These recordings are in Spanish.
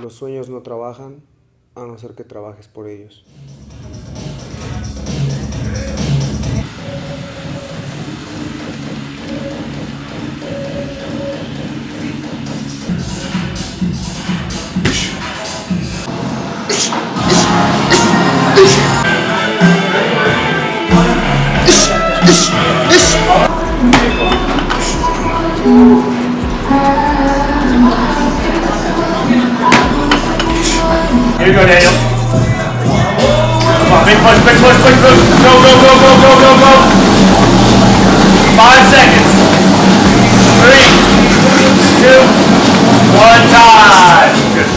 Los sueños no trabajan a no ser que trabajes por ellos. Here you go, Daniel. Come on, big push, big push, big push. Go, go, go, go, go, go, go. 5 seconds. 3, 2, 1, time. Good.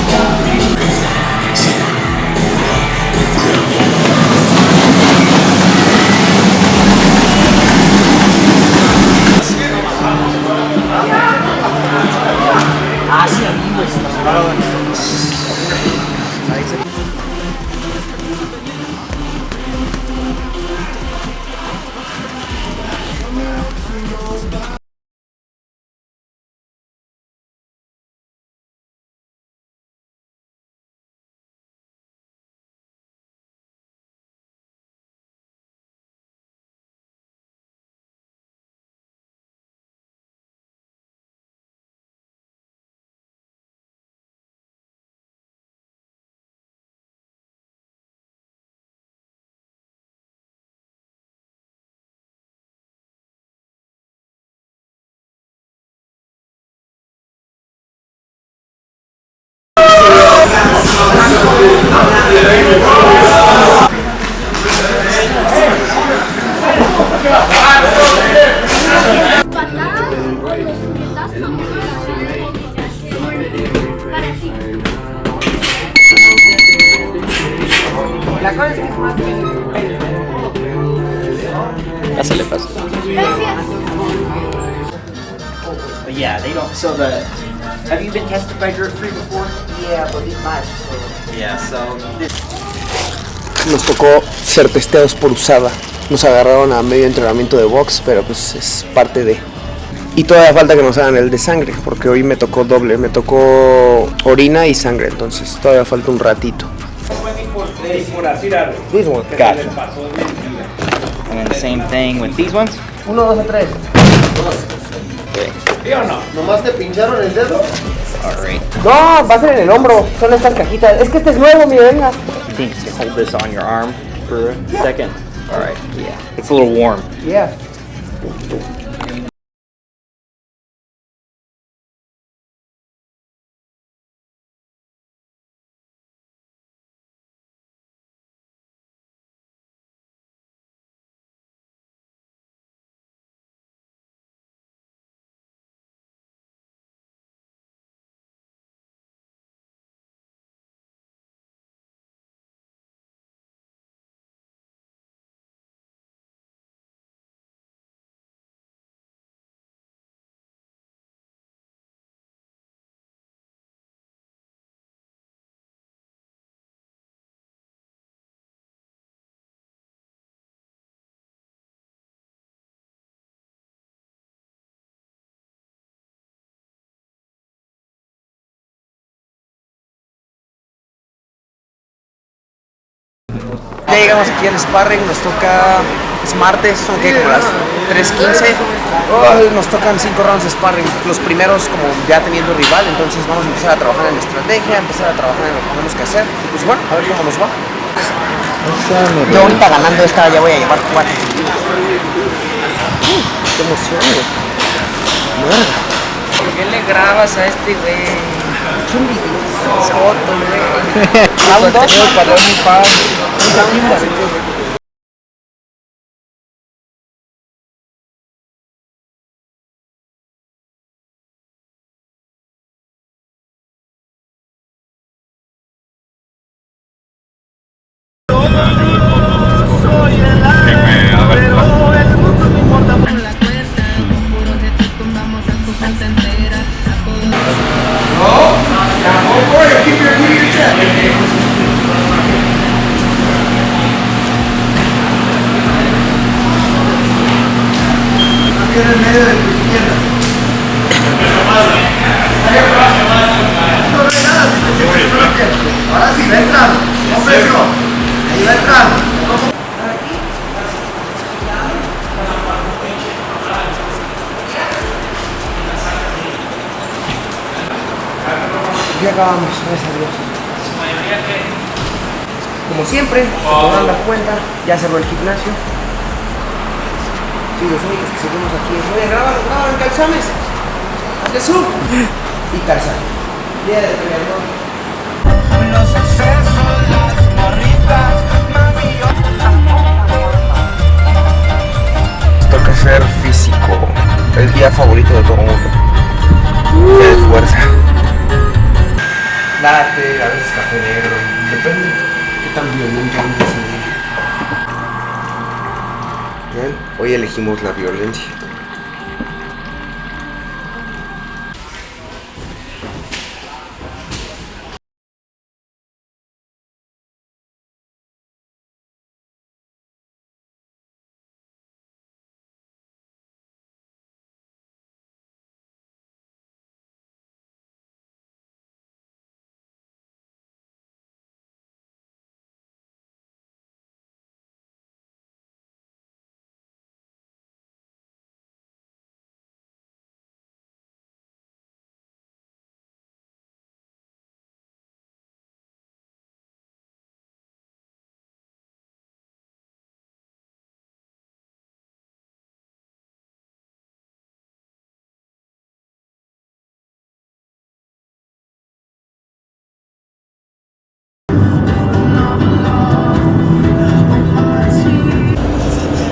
La cosa es que es más Pásale, pásale. But yeah, they don't. So have you been tested by Dirt Free before? Yeah, but it's much. So. Yeah, so this. Nos tocó ser testeados por USADA. Nos agarraron a medio entrenamiento de box, pero pues es parte de... Y todavía falta que nos hagan el de sangre, porque hoy me tocó doble, me tocó orina y sangre, entonces todavía falta un ratito. This one. Gotcha. And then the same thing with these ones. 1, 2, 3. Okay. ¿Nomás te pincharon el dedo? Alright. No, va a ser en el hombro, son estas cajitas. Es que este es nuevo, mira, venga. You think you can hold this on your arm for a second? Alright, yeah. It's a little warm. Yeah. Ya llegamos aquí al sparring, nos toca, es martes, son que como las 3:15. Nos tocan 5 rounds de sparring, los primeros como ya teniendo rival, entonces vamos a empezar a trabajar en la estrategia, empezar a trabajar en lo que tenemos que hacer. Y pues bueno, a ver cómo nos va. Yo ahorita ganando esta ya voy a llevar 4. ¡Qué emoción, güey! Mierda. ¿Por qué le grabas a este güey? ¡Qué envidioso! Foto, güey. Round 2 para mi fan. En el medio de tus piernas. Ahora sí, va entrando. No presión. Ahí va entrando. Ya acabamos, gracias a Dios. Como siempre, se podrán dar cuenta, ya cerró el gimnasio. Sí, los únicos que seguimos aquí es, oye, graban calzones. Hazle zoom. Y Tarzán. Día del peleador. Los excesos, las morritas, mami, Toca ser físico. El día favorito de todo el mundo. Día de fuerza. Latte, a veces café negro. Depende qué tan violento andes ese día. Bien, hoy elegimos la violencia.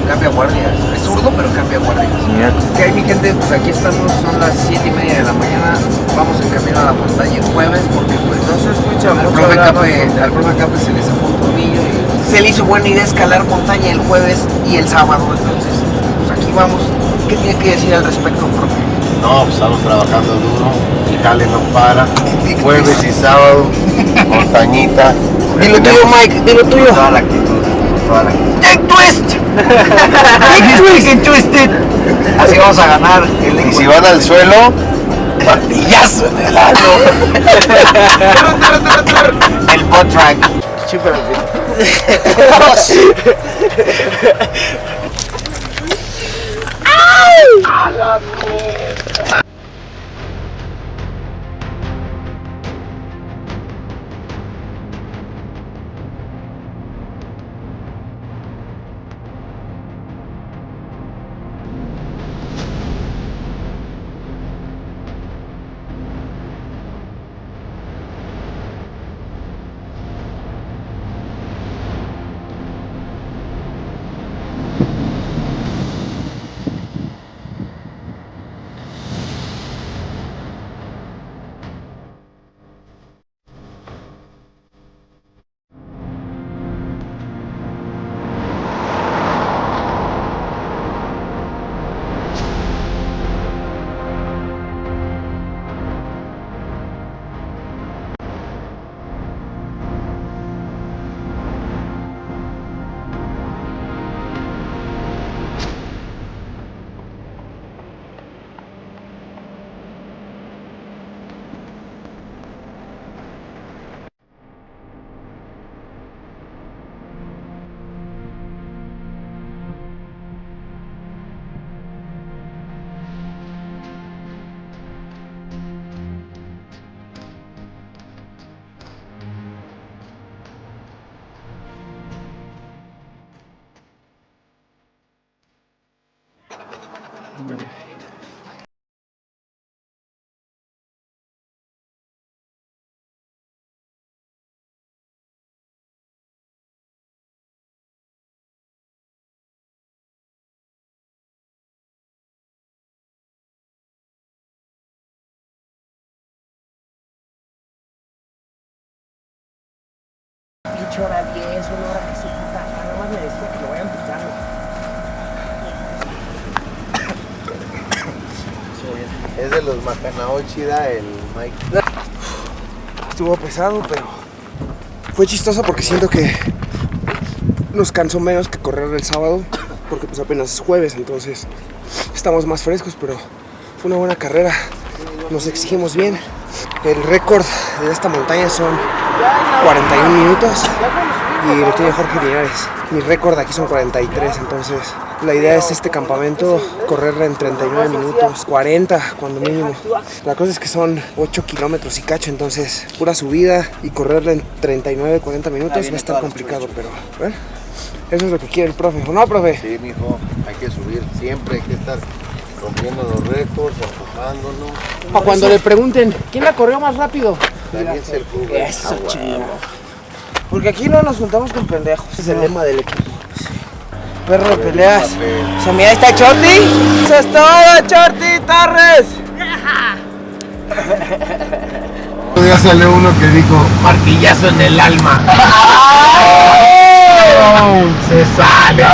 Cambia guardia, es zurdo pero cambia guardia. ¿Qué hay mi gente? Pues aquí estamos, son las 7:30 de la mañana, vamos en camino a la montaña el jueves porque pues no se escucha mucho. Al profe Cape se le zafó un tornillo y se le hizo buena idea escalar montaña el jueves y el sábado, entonces pues aquí vamos. ¿Qué tiene que decir al respecto, profe? No, pues estamos trabajando duro, el jale no para, jueves y sábado, montañita. Dilo tuyo, Mike, dilo tuyo. Toda la actitud, toda la actitud. ¡Take twist! ¡Take twist and twisted! Así vamos a ganar. Y si van al suelo, martillazo en el ano. El bot track. Chúpalo, Hora 10, una hora que su puta, nada más me decía que lo vayan picando. Es de los Macanao Chida, el Mike. Estuvo pesado, pero fue chistoso porque siento que nos cansó menos que correr el sábado, porque pues apenas es jueves, entonces estamos más frescos, pero fue una buena carrera. nos exigimos bien. El récord de esta montaña son 41 minutos y lo tiene Jorge Linares. Mi récord aquí son 43, entonces la idea es este campamento correrla en 39 minutos, 40 cuando mínimo. La cosa es que son 8 kilómetros y cacho, entonces pura subida y correrla en 39, 40 minutos va a estar complicado, pero bueno, eso es lo que quiere el profe, ¿o no, profe? Sí, mijo, hay que subir, siempre hay que estar rompiendo los récords, empujándonos. O cuando le pregunten, ¿quién la corrió más rápido? También se jugó. Eso, chingado. Porque aquí no nos juntamos con pendejos. Ese es el lema del equipo. Sí. Perro de peleas. Se mira, ahí está Chorty. Eso es todo, Chorty Torres. Ya salió uno que dijo, martillazo en el alma. Se sale.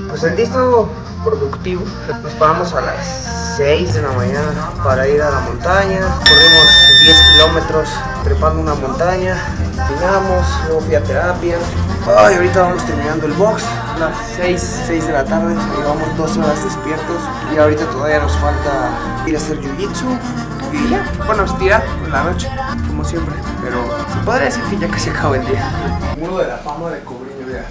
Pues el día estuvo productivo. Nos paramos a las 6 de la mañana para ir a la montaña. Corrimos 10 kilómetros trepando una montaña. Terminamos, luego fui a terapia. Ay, ahorita vamos terminando el box. Las 6 de la tarde. Llevamos 2 horas despiertos. Y ahorita todavía nos falta ir a hacer jiu-jitsu. Y ya, bueno, estirar en la noche, como siempre. Pero se podría decir que ya casi acaba el día. Muro de la fama de Cobreño, vea.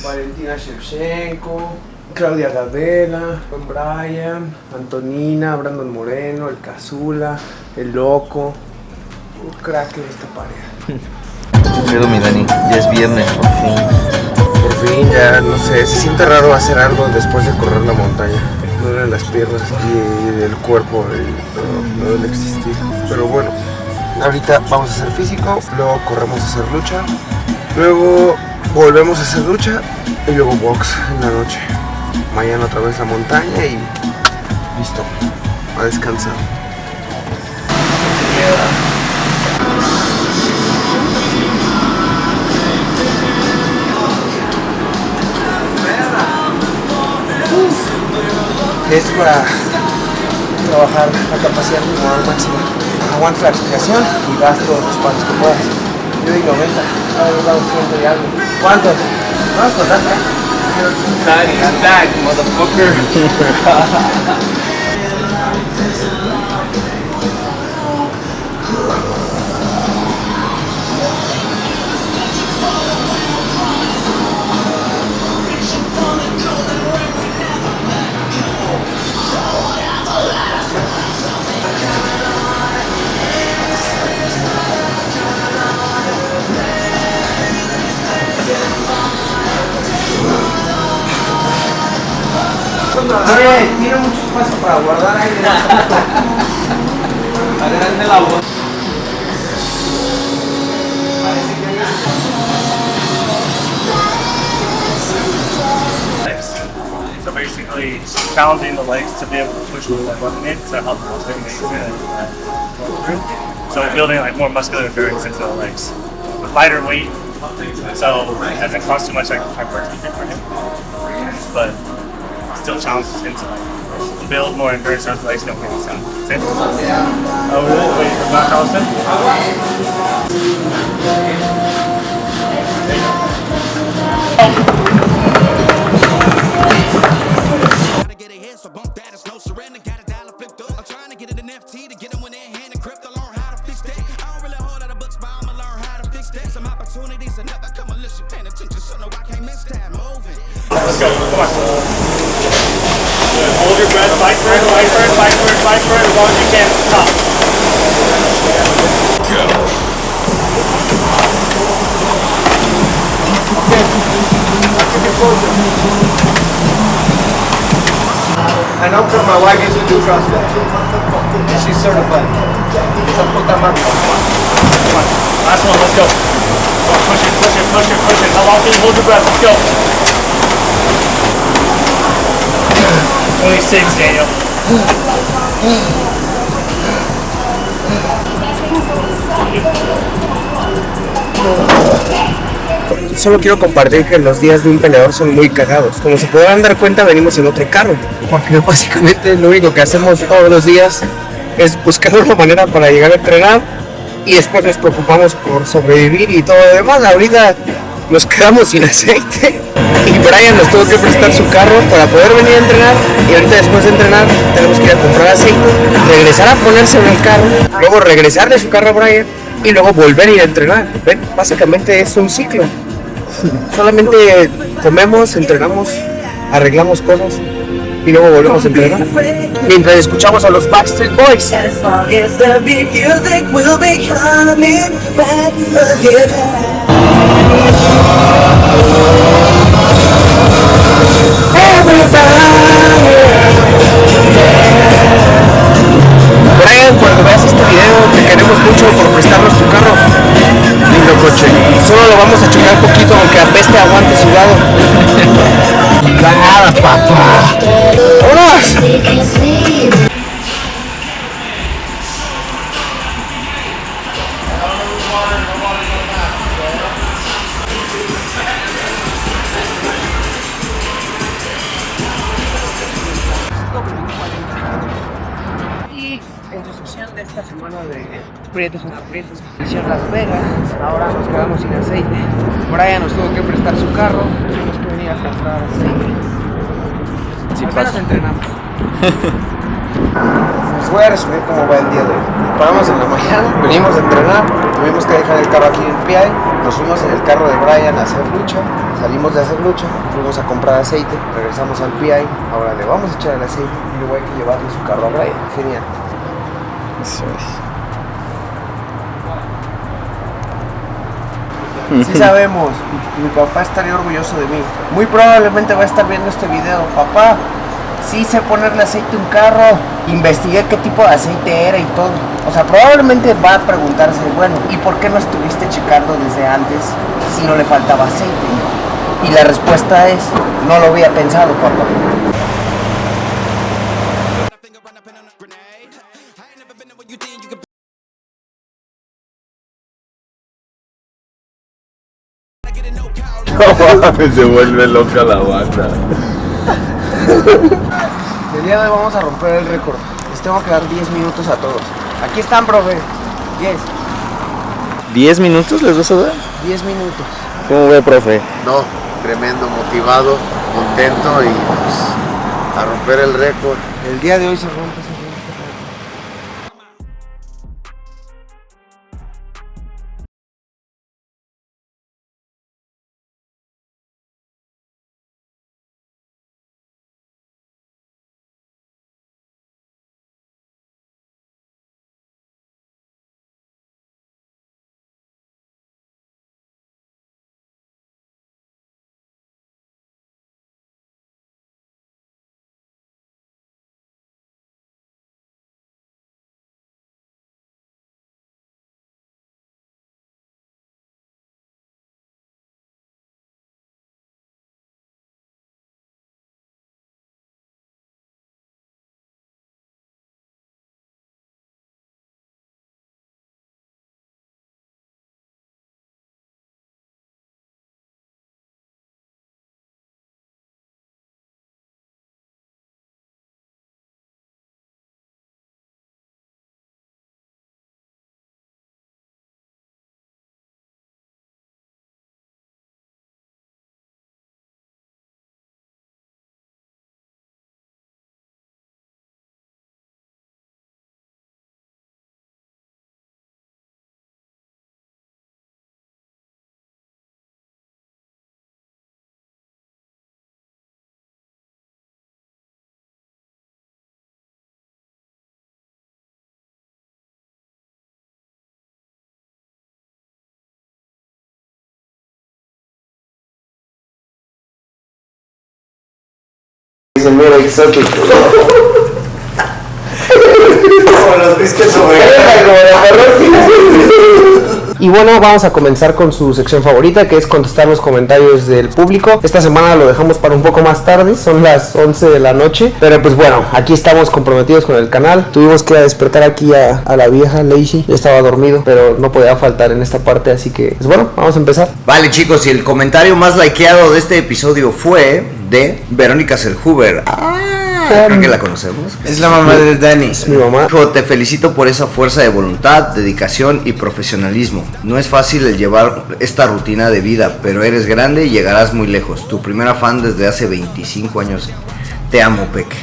Valentina Shevchenko, Claudia Gadela, Brian, Antonina, Brandon Moreno, el Cazula, el Loco. Un crack en esta pared. Pero mi Dani, ya es viernes, por fin. Por fin, ya no sé, se siente raro hacer algo después de correr la montaña. Me duelen las piernas y el cuerpo, no duele existir. Pero bueno, ahorita vamos a hacer físico, luego corremos a hacer lucha, luego volvemos a hacer lucha y luego box en la noche. Mañana otra vez la montaña y listo, a descansar. Es para trabajar la capacidad pulmonar máxima. Aguanta la respiración y das todos los pasos que puedas. Yo digo 90, ahora he dado 100 y algo. ¿Cuántos? ¿No los contaste? Stack, motherfucker. Oye, tiene mucho espacio para guardar aire. Agrande la voz. So basically, challenging the legs to be able to push the button in to help those things go through. So building like more muscular endurance into the legs with lighter weight. So it doesn't cost too much like hypertrophy for him, but still challenges him to like build more endurance so his legs don't get sound. Oh really? Wait, you're not Carlson? Let's go, come on. Good. Hold your breath, fight for it, fight for it, fight for it, fight for it as long as you can. Stop. I know because my wife used to do CrossFit. And she's certified. Esa puta máquina. Last one, let's go. Push it, push it, push it, push it. How long can you hold your breath? Let's go. 26, Daniel. solo quiero compartir que los días de un peleador son muy cagados. Como se podrán dar cuenta, venimos en otro carro, porque básicamente lo único que hacemos todos los días es buscar una manera para llegar a entrenar y después nos preocupamos por sobrevivir y todo lo demás. Ahorita nos quedamos sin aceite y Brian nos tuvo que prestar su carro para poder venir a entrenar, y ahorita después de entrenar tenemos que ir a comprar aceite, regresar a ponerse en el carro, luego regresarle su carro a Brian y luego volver a ir a entrenar. ¿Ven? Básicamente es un ciclo. Solamente comemos, entrenamos, arreglamos cosas y luego volvemos a entrenar mientras escuchamos a los Backstreet Boys. As long as the big music will be coming back again. Brian, cuando veas este video, te queremos mucho por prestarnos tu carro. Lindo coche. Solo lo vamos a chocar poquito, aunque apeste aguante sudado. Nada, papá. ¡Vámonos! Y en recepción de esta semana de Prietos en Aprietos, hicieron Las Vegas. Ahora nos quedamos sin aceite. Brian nos tuvo que prestar su carro. Tuvimos que venir a comprar aceite. Sí, Apenas pasa. entrenamos. Les voy a resumir cómo va el día de hoy. Paramos en la mañana, venimos a entrenar, tuvimos que dejar el carro aquí en el PI, nos fuimos en el carro de Brian a hacer lucha, salimos de hacer lucha, fuimos a comprar aceite, regresamos al PI, ahora le vamos a echar el aceite y luego hay que llevarle su carro a Brian. Genial. Eso es. Sí sabemos, mi papá estaría orgulloso de mí. Muy probablemente va a estar viendo este video. Papá, sí sé ponerle aceite a un carro, investigué qué tipo de aceite era y todo. O sea, probablemente va a preguntarse, bueno, ¿y por qué no estuviste checando desde antes si no le faltaba aceite? Y la respuesta es, no lo había pensado, papá. Se vuelve loca la banda. El día de hoy vamos a romper el récord. Les tengo que dar 10 minutos a todos. Aquí están, profe. 10. ¿10 minutos les vas a dar? 10 minutos. ¿Cómo ve, profe? No, tremendo, motivado, contento y pues a romper el récord. El día de hoy se rompe ese récord. Es mero exótico. Como los biscuits sobre Y bueno, vamos a comenzar con su sección favorita, que es contestar los comentarios del público. Esta semana lo dejamos para un poco más tarde, son las 11 de la noche. Pero pues bueno, aquí estamos comprometidos con el canal. Tuvimos que despertar aquí a la vieja Lazy. Ya estaba dormido, pero no podía faltar en esta parte, así que pues bueno, vamos a empezar. Vale, chicos, y el comentario más likeado de este episodio fue de Verónica Selhuber. Creo que la conocemos. Es la mamá de Dani. Es mi mamá. Dijo, te felicito por esa fuerza de voluntad, dedicación y profesionalismo. No es fácil el llevar esta rutina de vida, pero eres grande y llegarás muy lejos. Tu primera fan desde hace 25 años. Te amo, Peque.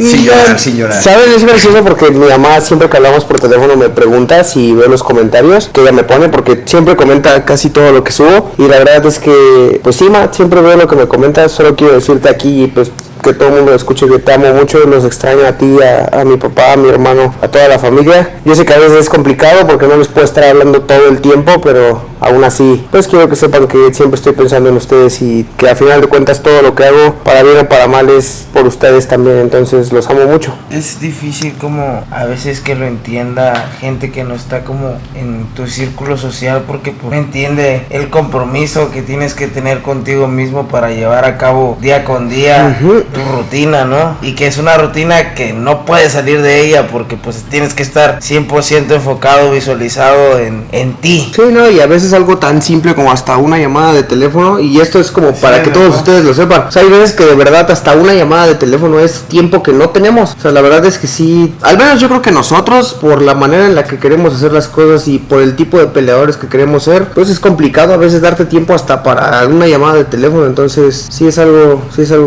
Sin llorar. ¿Saben? Es gracioso porque mi mamá siempre que hablamos por teléfono me pregunta si veo los comentarios que ella me pone, porque siempre comenta casi todo lo que subo. Y la verdad es que, pues sí, ma, siempre veo lo que me comenta. Solo quiero decirte aquí, pues, que todo el mundo escuche que te amo mucho, los extraño a ti, a mi papá, a mi hermano, a toda la familia. Yo sé que a veces es complicado porque no les puedo estar hablando todo el tiempo, pero aún así, pues quiero que sepan que siempre estoy pensando en ustedes y que al final de cuentas todo lo que hago, para bien o para mal, es por ustedes también, entonces los amo mucho. Es difícil como a veces que lo entienda gente que no está como en tu círculo social, porque pues, no entiende el compromiso que tienes que tener contigo mismo para llevar a cabo día con día tu rutina, ¿no? Y que es una rutina que no puedes salir de ella porque pues tienes que estar 100% enfocado, visualizado en ti. Sí, no, y a veces algo tan simple como hasta una llamada de teléfono, y esto es como para que todos ustedes lo sepan. O sea, hay veces que de verdad hasta una llamada de teléfono es tiempo que no tenemos. O sea, la verdad es que sí, al menos yo creo que nosotros, por la manera en la que queremos hacer las cosas y por el tipo de peleadores que queremos ser, pues es complicado a veces darte tiempo hasta para una llamada de teléfono. Entonces sí es algo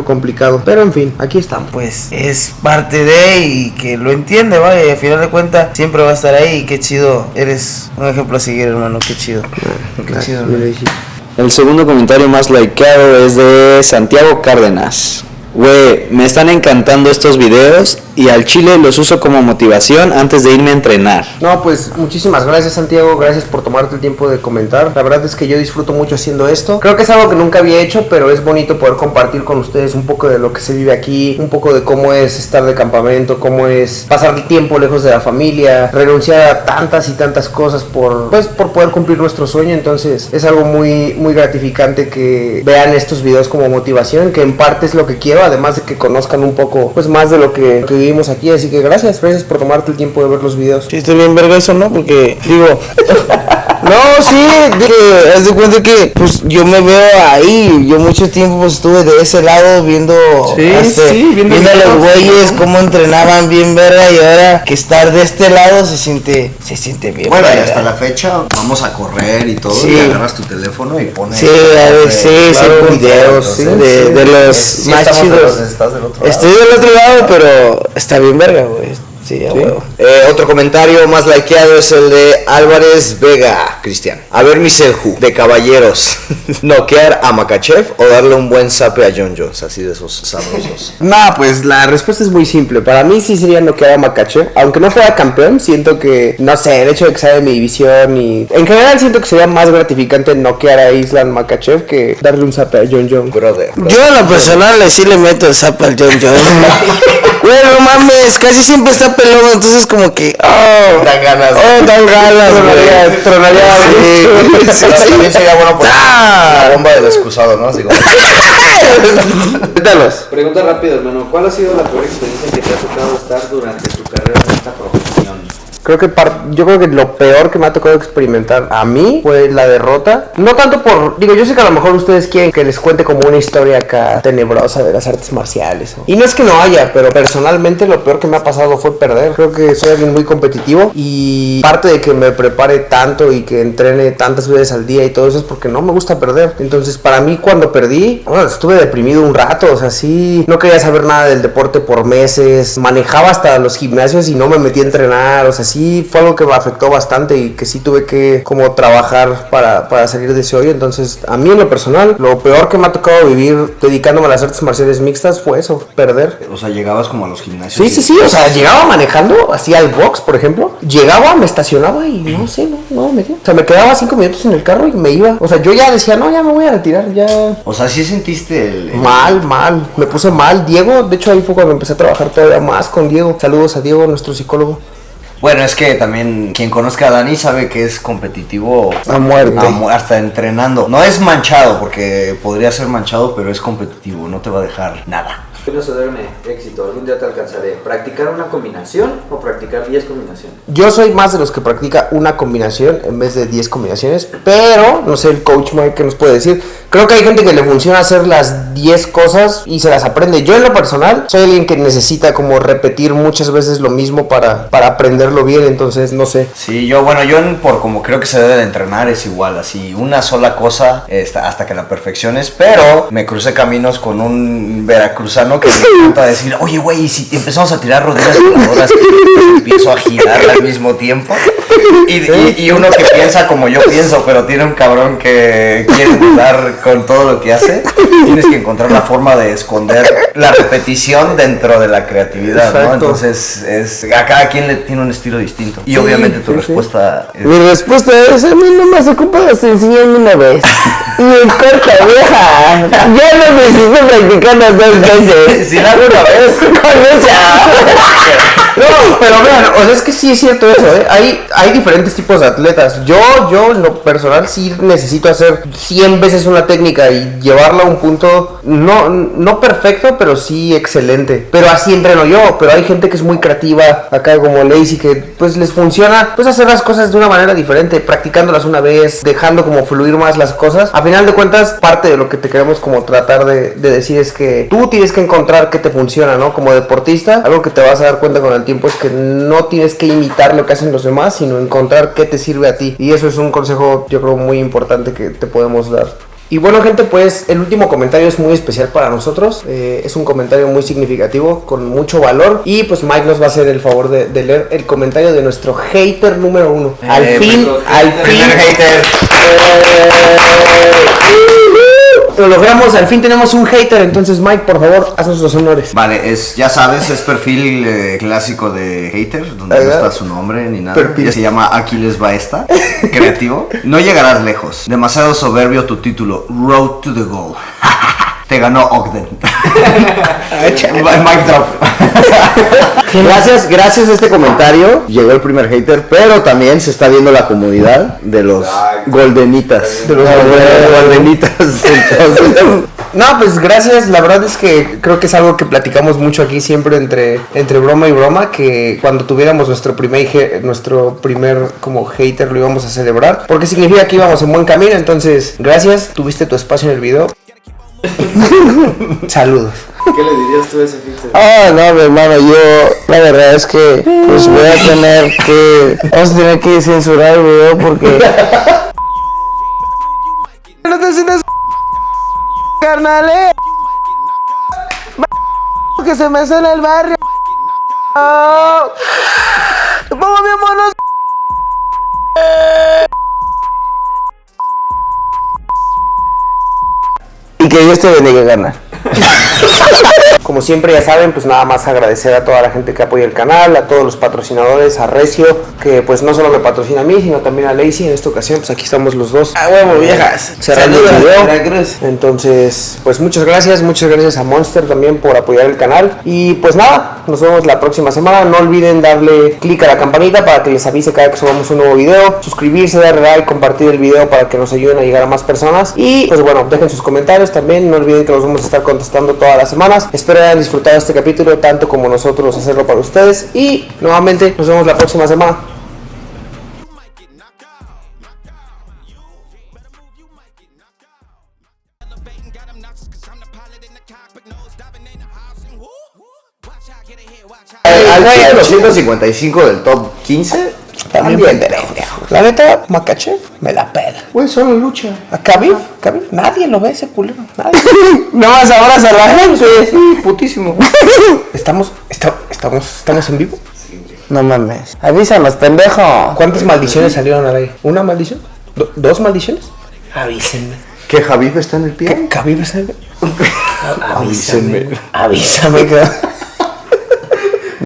complicado. Pero en fin, aquí estamos. Pues es parte de, y que lo entiende, vaya, y al final de cuentas siempre va a estar ahí. Y qué chido, eres un ejemplo a seguir, hermano, qué chido. Qué chido, ¿no? El segundo comentario más likeado es de Santiago Cárdenas. Güey, me están encantando estos videos y al chile los uso como motivación antes de irme a entrenar. No, pues muchísimas gracias, Santiago, gracias por tomarte el tiempo de comentar. La verdad es que yo disfruto mucho haciendo esto. Creo que es algo que nunca había hecho, pero es bonito poder compartir con ustedes un poco de lo que se vive aquí, un poco de cómo es estar de campamento, cómo es pasar tiempo lejos de la familia, renunciar a tantas y tantas cosas por poder cumplir nuestro sueño. Entonces es algo muy, muy gratificante que vean estos videos como motivación, que en parte es lo que quiero, además de que conozcan un poco pues más de lo que vivimos aquí. Así que gracias por tomarte el tiempo de ver los videos. Sí, estoy bien verga eso, ¿no? Porque digo no, sí, que haz de cuenta que pues yo me veo ahí. Yo mucho tiempo pues estuve de ese lado viendo viendo a los güeyes cómo entrenaban bien verga, y ahora que estar de este lado se siente bien. Bueno, verga. y hasta la fecha vamos a correr y todo, Sí. y agarras tu teléfono y pones videos de los más chidos. Estás del otro lado. Estoy del otro lado, pero está bien verga, güey. Sí, a huevo. Otro comentario más likeado es el de Álvarez Vega, Cristian. A ver mi Selhu, de caballeros. ¿Noquear a Makachev o darle un buen zape a John Jones? Así de esos sabrosos. No, pues la respuesta es muy simple. Para mí sí sería noquear a Makachev. Aunque no fuera campeón, siento que, no sé, el hecho de que sea de mi división y... En general siento que sería más gratificante noquear a Islam Makachev que darle un zape a John Jones. Brother. Yo en lo personal sí le meto el zape al John Jones. Bueno, no mames, casi siempre está pelón, entonces como que Dan ganas. Tronaría. También sería bueno poner una bomba del excusado, ¿no? Así como... Pregunta rápida, hermano. ¿Cuál ha sido la peor experiencia que te ha tocado estar durante tu carrera en esta profesión? Creo que yo creo que lo peor que me ha tocado experimentar a mí fue la derrota. No tanto yo sé que a lo mejor ustedes quieren que les cuente como una historia acá tenebrosa de las artes marciales, ¿no? Y no es que no haya, pero personalmente lo peor que me ha pasado fue perder. Creo que soy alguien muy competitivo y parte de que me prepare tanto y que entrene tantas veces al día y todo eso es porque no me gusta perder. Entonces para mí cuando perdí, bueno, estuve deprimido un rato, o sea, sí, no quería saber nada del deporte por meses, manejaba hasta los gimnasios y no me metí a entrenar, o sea, sí fue algo que me afectó bastante y que sí tuve que como trabajar para salir de ese hoyo. Entonces a mí en lo personal lo peor que me ha tocado vivir dedicándome a las artes marciales mixtas fue eso, perder. O sea, llegabas como a los gimnasios. Sí, o sea, llegaba manejando así al box, por ejemplo, llegaba, me estacionaba y no sé, no me quedé. O sea, me quedaba 5 minutos en el carro y me iba. O sea, yo ya decía, no, ya me voy a retirar, ya. O sea, sí sentiste el... Mal, me puse mal. Diego, de hecho ahí fue cuando empecé a trabajar todavía más con Diego. Saludos a Diego, nuestro psicólogo. Bueno, es que también quien conozca a Dani sabe que es competitivo A muerte. hasta entrenando. No es manchado, porque podría ser manchado, pero es competitivo, no te va a dejar nada. Quiero darme éxito, algún día te alcanzaré. ¿Practicar una combinación o practicar 10 combinaciones? Yo soy más de los que practica una combinación en vez de 10 combinaciones, pero no sé el coach Mike que nos puede decir. Creo que hay gente que le funciona hacer las 10 cosas y se las aprende. Yo en lo personal soy alguien que necesita como repetir muchas veces lo mismo para aprenderlo bien, entonces no sé. Sí, yo por como creo que se debe de entrenar es igual, así una sola cosa hasta que la perfecciones, pero me crucé caminos con un veracruzano que me encanta decir, oye güey, si empezamos a tirar rodillas voladoras, empiezo a girar al mismo tiempo. Y uno que piensa como yo pienso, pero tiene un cabrón que quiere dudar con todo lo que hace, tienes que encontrar la forma de esconder la repetición dentro de la creatividad. Exacto. ¿No? Entonces a cada quien le tiene un estilo distinto. Y obviamente tu respuesta es... Mi respuesta es, a mí no me has ocupado, te enseñando una vez. Y me corta, vieja. Ya no necesito practicar las 2 veces. Si la hago una vez, Con esa. No, pero vean, o sea, es que sí es cierto eso, ¿eh? Hay diferentes tipos de atletas. Yo en lo personal sí necesito hacer 100 veces una técnica y llevarla a un punto no perfecto, pero sí excelente. Pero así entreno yo, pero hay gente que es muy creativa, acá como Lazy, que pues les funciona pues hacer las cosas de una manera diferente, practicándolas una vez, dejando como fluir más las cosas. A final de cuentas, parte de lo que te queremos como tratar de decir es que tú tienes que encontrar qué te funciona, ¿no? Como deportista, algo que te vas a dar cuenta con el tiempo es que no tienes que imitar lo que hacen los demás, sino encontrar qué te sirve a ti. Y eso es un consejo, yo creo, muy importante que te podemos dar. Y bueno, gente, pues el último comentario es muy especial para nosotros. Es un comentario muy significativo, con mucho valor. Y pues Mike nos va a hacer el favor de leer el comentario de nuestro hater número 1. Al fin. hater. Lo logramos, al fin tenemos un hater. Entonces Mike, por favor, haznos los honores. Vale, ya sabes, es perfil clásico de hater, donde no está su nombre ni nada. Se llama Aquiles Baesta, creativo. No llegarás lejos. Demasiado soberbio tu título, Road to the Goal. Te ganó Ogden. Mic drop. Gracias a este comentario llegó el primer hater, pero también se está viendo la comunidad de los goldenitas. De los goldenitas. No, pues gracias, la verdad es que creo que es algo que platicamos mucho aquí siempre entre broma y broma, que cuando tuviéramos nuestro primer como hater lo íbamos a celebrar, porque significa que íbamos en buen camino. Entonces, gracias, tuviste tu espacio en el video. Saludos. ¿Qué le dirías tú a ese hater? No, mi hermano, yo la verdad es que pues vamos a tener que censurar el video porque no te sientes carnales que se me suena el barrio. Te pongo bien monos. Y que Dios te bendiga, ganar. Como siempre, ya saben, pues nada más agradecer a toda la gente que apoya el canal, a todos los patrocinadores, a Recio, que pues no solo me patrocina a mí, sino también a Lazy. En esta ocasión, pues aquí estamos los dos. ¡A huevo, viejas! Cerrando el video. Entonces, pues muchas gracias a Monster también por apoyar el canal. Y pues nada, nos vemos la próxima semana. No olviden darle click a la campanita para que les avise cada que subamos un nuevo video. Suscribirse, darle like, compartir el video para que nos ayuden a llegar a más personas. Y pues bueno, dejen sus comentarios también. No olviden que los vamos a estar contestando todas las semanas. Espero hayan disfrutado este capítulo tanto como nosotros hacerlo para ustedes. Y nuevamente nos vemos la próxima semana. Al güey 255 del top 15. También pendejo. La neta, Makachev me la pela. Güey, solo lucha. A Khabib, nadie lo ve ese culero. Nadie. No más ahora a la gente. Sí, putísimo. ¿Estamos en vivo? No mames. Avísanos, pendejo. ¿Cuántas maldiciones salieron al aire? ¿Una maldición? ¿Dos maldiciones? Avísenme. ¿Que Javib está en el pie? ¿Khabib está en el pie? Avísenme. Avísame.